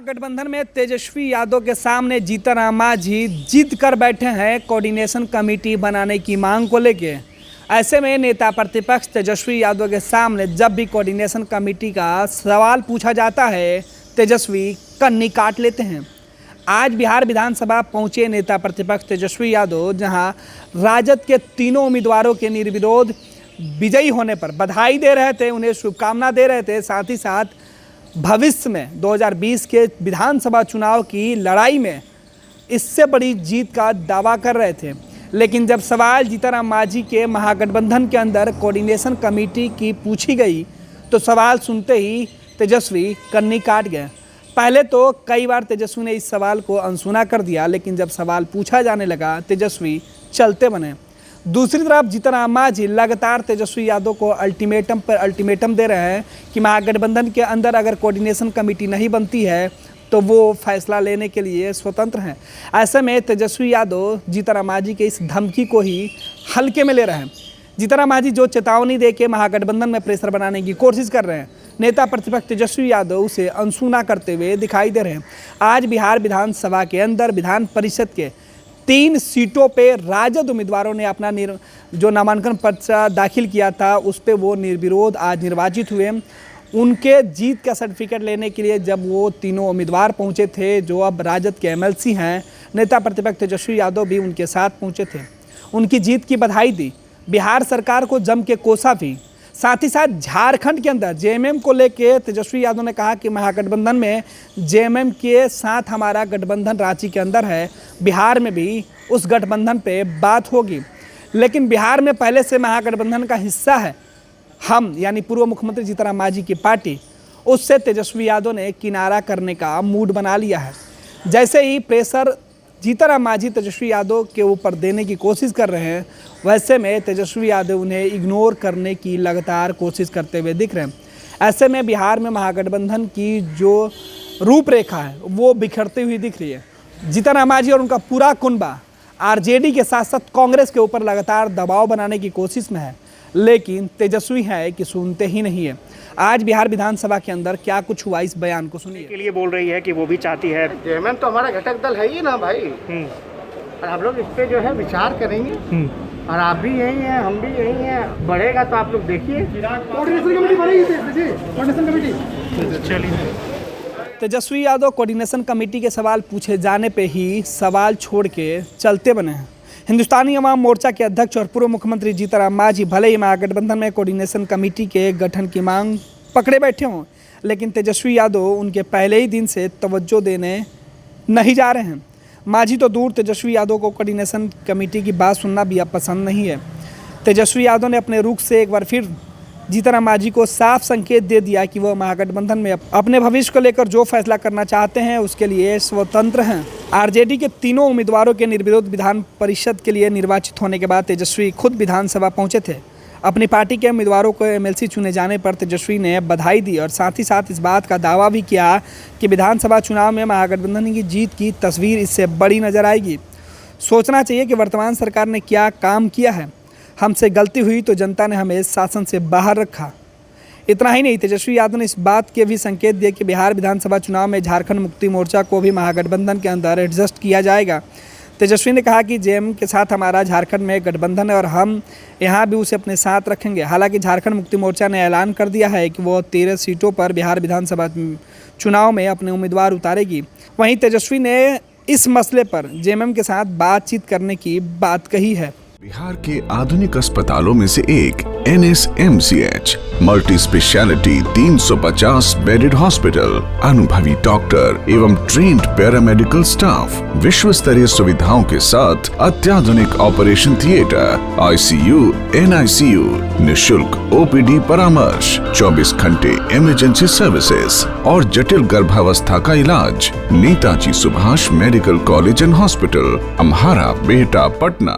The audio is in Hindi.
महागठबंधन में तेजस्वी यादव के सामने जीतन मांझी जिद कर बैठे हैं कोऑर्डिनेशन कमेटी बनाने की मांग को लेके। ऐसे में नेता प्रतिपक्ष तेजस्वी यादव के सामने जब भी कोऑर्डिनेशन कमेटी का सवाल पूछा जाता है, तेजस्वी कन्नी काट लेते हैं। आज बिहार विधानसभा पहुंचे नेता प्रतिपक्ष तेजस्वी यादव, जहां राजद के तीनों उम्मीदवारों के निर्विरोध विजयी होने पर बधाई दे रहे थे, उन्हें शुभकामना दे रहे थे। साथ ही साथ भविष्य में 2020 के विधानसभा चुनाव की लड़ाई में इससे बड़ी जीत का दावा कर रहे थे। लेकिन जब सवाल जीतन मांझी के महागठबंधन के अंदर कोऑर्डिनेशन कमेटी की पूछी गई, तो सवाल सुनते ही तेजस्वी कन्नी काट गए। पहले तो कई बार तेजस्वी ने इस सवाल को अनसुना कर दिया, लेकिन जब सवाल पूछा जाने लगा, तेजस्वी चलते बने। दूसरी तरफ जीतन मांझी लगातार तेजस्वी यादव को अल्टीमेटम पर अल्टीमेटम दे रहे हैं कि महागठबंधन के अंदर अगर कोऑर्डिनेशन कमेटी नहीं बनती है तो वो फैसला लेने के लिए स्वतंत्र हैं। ऐसे में तेजस्वी यादव जीतन मांझी के इस धमकी को ही हल्के में ले रहे हैं। जीतन मांझी जो चेतावनी दे के महागठबंधन में प्रेशर बनाने की कोशिश कर रहे हैं, नेता प्रतिपक्ष तेजस्वी यादव उसे अनसुना करते हुए दिखाई दे रहे हैं। आज बिहार विधानसभा के अंदर विधान परिषद के 3 सीटों पे राजद उम्मीदवारों ने अपना जो नामांकन पत्र दाखिल किया था, उस पे वो निर्विरोध आज निर्वाचित हुए। उनके जीत का सर्टिफिकेट लेने के लिए जब वो तीनों उम्मीदवार पहुंचे थे, जो अब राजद के एमएलसी हैं, नेता प्रतिपक्ष तेजस्वी यादव भी उनके साथ पहुंचे थे। उनकी जीत की बधाई दी, बिहार सरकार को जम के कोसा भी। साथ ही साथ झारखंड के अंदर जेएमएम को लेके तेजस्वी यादव ने कहा कि महागठबंधन में जेएमएम के साथ हमारा गठबंधन रांची के अंदर है, बिहार में भी उस गठबंधन पे बात होगी। लेकिन बिहार में पहले से महागठबंधन का हिस्सा है हम, यानी पूर्व मुख्यमंत्री जीतन मांझी की पार्टी, उससे तेजस्वी यादव ने किनारा करने का मूड बना लिया है। जैसे ही प्रेशर जीतन मांझी तेजस्वी यादव के ऊपर देने की कोशिश कर रहे हैं, वैसे में तेजस्वी यादव उन्हें इग्नोर करने की लगातार कोशिश करते हुए दिख रहे हैं। ऐसे में बिहार में महागठबंधन की जो रूपरेखा है वो बिखरती हुई दिख रही है। जीतन मांझी और उनका पूरा कुनबा आरजेडी के साथ साथ कांग्रेस के ऊपर लगातार दबाव बनाने की कोशिश में है, लेकिन तेजस्वी है कि सुनते ही नहीं है। आज बिहार विधानसभा के अंदर क्या कुछ हुआ, इस बयान को सुनिए। के लिए बोल रही है कि वो भी चाहती है। जेएमएम तो हमारा घटक दल है ही ना भाई, और हम लोग इस पे जो है विचार करेंगे। और आप भी यही हैं, हम भी यही हैं। बढ़ेगा तो आप लोग देखिए, कोऑर्डिनेशन कमेटी बनेगी। चलिए, तेजस्वी यादव कोऑर्डिनेशन कमेटी के सवाल पूछे जाने पे ही सवाल छोड़ के चलते बने हैं। हिंदुस्तानी अवाम मोर्चा के अध्यक्ष और पूर्व मुख्यमंत्री जीतन मांझी भले ही महागठबंधन में कोऑर्डिनेशन कमेटी के गठन की मांग पकड़े बैठे हों, लेकिन तेजस्वी यादव उनके पहले ही दिन से तवज्जो देने नहीं जा रहे हैं। मांझी तो दूर, तेजस्वी यादव को कोऑर्डिनेशन कमेटी की बात सुनना भी अब पसंद नहीं है। तेजस्वी यादव ने अपने रुख से एक बार फिर जीतन मांझी को साफ संकेत दे दिया कि वह महागठबंधन में अपने भविष्य को लेकर जो फैसला करना चाहते हैं उसके लिए स्वतंत्र हैं। आरजेडी के तीनों उम्मीदवारों के निर्विरोध विधान परिषद के लिए निर्वाचित होने के बाद तेजस्वी खुद विधानसभा पहुंचे थे। अपनी पार्टी के उम्मीदवारों को एमएलसी चुने जाने पर तेजस्वी ने बधाई दी और साथ ही साथ इस बात का दावा भी किया कि विधानसभा चुनाव में महागठबंधन की जीत की तस्वीर इससे बड़ी नजर आएगी। सोचना चाहिए कि वर्तमान सरकार ने क्या काम किया है। हमसे गलती हुई तो जनता ने हमें शासन से बाहर रखा। इतना ही नहीं, तेजस्वी यादव ने इस बात के भी संकेत दिए कि बिहार विधानसभा चुनाव में झारखंड मुक्ति मोर्चा को भी महागठबंधन के अंदर एडजस्ट किया जाएगा। तेजस्वी ने कहा कि जेएमएम के साथ हमारा झारखंड में गठबंधन है और हम यहाँ भी उसे अपने साथ रखेंगे। हालांकि झारखंड मुक्ति मोर्चा ने ऐलान कर दिया है कि वो 13 सीटों पर बिहार विधानसभा चुनाव में अपने उम्मीदवार उतारेगी। वहीं तेजस्वी ने इस मसले पर जेएमएम के साथ बातचीत करने की बात कही है। बिहार के आधुनिक अस्पतालों में से एक NSMCH multi speciality 350 bedded hospital, अनुभवी डॉक्टर एवं ट्रेन्ड पैरामेडिकल स्टाफ, विश्व स्तरीय सुविधाओं के साथ अत्याधुनिक ऑपरेशन थिएटर, ICU, NICU, निशुल्क OPD परामर्श, 24 घंटे इमरजेंसी सर्विसेज और जटिल गर्भावस्था का इलाज। Netaji Subhash medical college and hospital, Amhara, Bihta, Patna.